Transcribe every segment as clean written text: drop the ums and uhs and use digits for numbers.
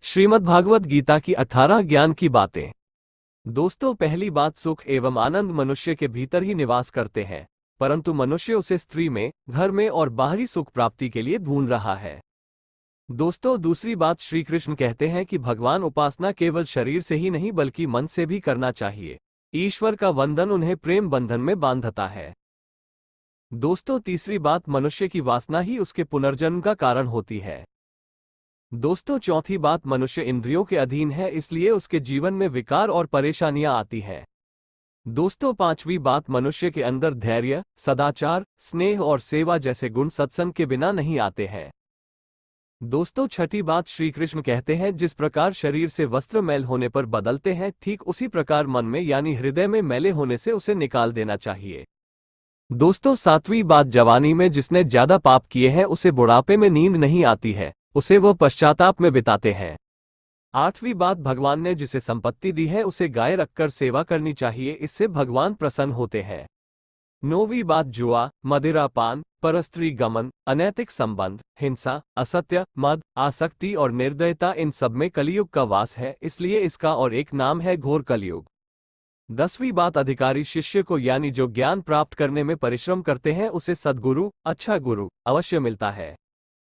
श्रीमद् भागवत गीता की 18 ज्ञान की बातें। दोस्तों, पहली बात, सुख एवं आनंद मनुष्य के भीतर ही निवास करते हैं, परंतु मनुष्य उसे स्त्री में, घर में और बाहरी सुख प्राप्ति के लिए ढूंढ रहा है। दोस्तों, दूसरी बात, श्री कृष्ण कहते हैं कि भगवान उपासना केवल शरीर से ही नहीं बल्कि मन से भी करना चाहिए। ईश्वर का वंदन उन्हें प्रेम बंधन में बांधता है। दोस्तों, तीसरी बात, मनुष्य की वासना ही उसके पुनर्जन्म का कारण होती है। दोस्तों, चौथी बात, मनुष्य इंद्रियों के अधीन है, इसलिए उसके जीवन में विकार और परेशानियां आती हैं। दोस्तों, पांचवी बात, मनुष्य के अंदर धैर्य, सदाचार, स्नेह और सेवा जैसे गुण सत्संग के बिना नहीं आते हैं। दोस्तों, छठी बात, श्री कृष्ण कहते हैं जिस प्रकार शरीर से वस्त्र मैल होने पर बदलते हैं, ठीक उसी प्रकार मन में यानी हृदय में मैले होने से उसे निकाल देना चाहिए। दोस्तों, सातवीं बात, जवानी में जिसने ज्यादा पाप किए हैं उसे बुढ़ापे में नींद नहीं आती है, उसे वह पश्चाताप में बिताते हैं। आठवीं बात, भगवान ने जिसे संपत्ति दी है उसे गाय रखकर सेवा करनी चाहिए, इससे भगवान प्रसन्न होते हैं। नौवीं बात, जुआ, मदिरापान, परस्त्री गमन, अनैतिक संबंध, हिंसा, असत्य, मद, आसक्ति और निर्दयता, इन सब में कलियुग का वास है, इसलिए इसका और एक नाम है घोर कलियुग। 10वीं बात, अधिकारी शिष्य को यानी जो ज्ञान प्राप्त करने में परिश्रम करते हैं उसे सद्गुरु, अच्छा गुरु अवश्य मिलता है।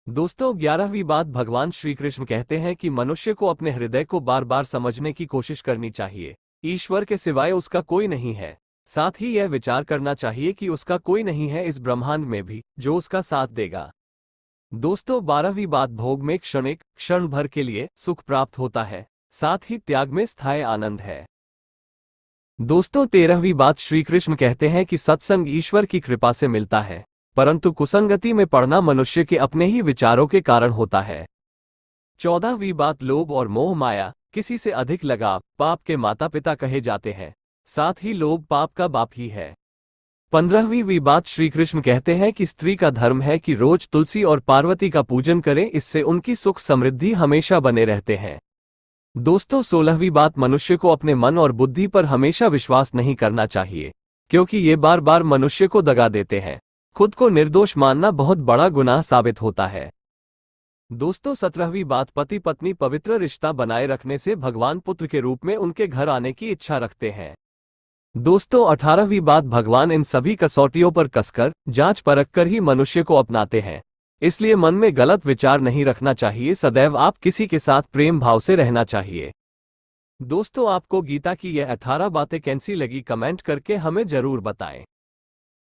दोस्तों, 11वीं बात, भगवान श्री कृष्ण कहते हैं कि मनुष्य को अपने हृदय को बार बार समझने की कोशिश करनी चाहिए। ईश्वर के सिवाय उसका कोई नहीं है। साथ ही यह विचार करना चाहिए कि उसका कोई नहीं है इस ब्रह्मांड में भी जो उसका साथ देगा। दोस्तों, 12वीं बात, भोग में क्षणिक, क्षण भर के लिए सुख प्राप्त होता है, साथ ही त्याग में स्थायी आनंद है। दोस्तों, 13वीं बात, श्री कृष्ण कहते हैं कि सत्संग ईश्वर की कृपा से मिलता है, परंतु कुसंगति में पड़ना मनुष्य के अपने ही विचारों के कारण होता है। 14वीं बात, लोभ और मोह माया, किसी से अधिक लगाव, पाप के माता पिता कहे जाते हैं, साथ ही लोभ पाप का बाप ही है। 15वीं बात, श्री कृष्ण कहते हैं कि स्त्री का धर्म है कि रोज तुलसी और पार्वती का पूजन करें, इससे उनकी सुख समृद्धि हमेशा बने रहते हैं। दोस्तों, 16वीं बात, मनुष्य को अपने मन और बुद्धि पर हमेशा विश्वास नहीं करना चाहिए, क्योंकि ये बार बार मनुष्य को दगा देते हैं। खुद को निर्दोष मानना बहुत बड़ा गुनाह साबित होता है। दोस्तों, 17वीं बात, पति पत्नी पवित्र रिश्ता बनाए रखने से भगवान पुत्र के रूप में उनके घर आने की इच्छा रखते हैं। दोस्तों, 18वीं बात, भगवान इन सभी कसौटियों पर कसकर, जांच परख कर ही मनुष्य को अपनाते हैं, इसलिए मन में गलत विचार नहीं रखना चाहिए। सदैव आप किसी के साथ प्रेम भाव से रहना चाहिए। दोस्तों, आपको गीता की यह 18 बातें कैसी लगी, कमेंट करके हमें जरूर बताएं।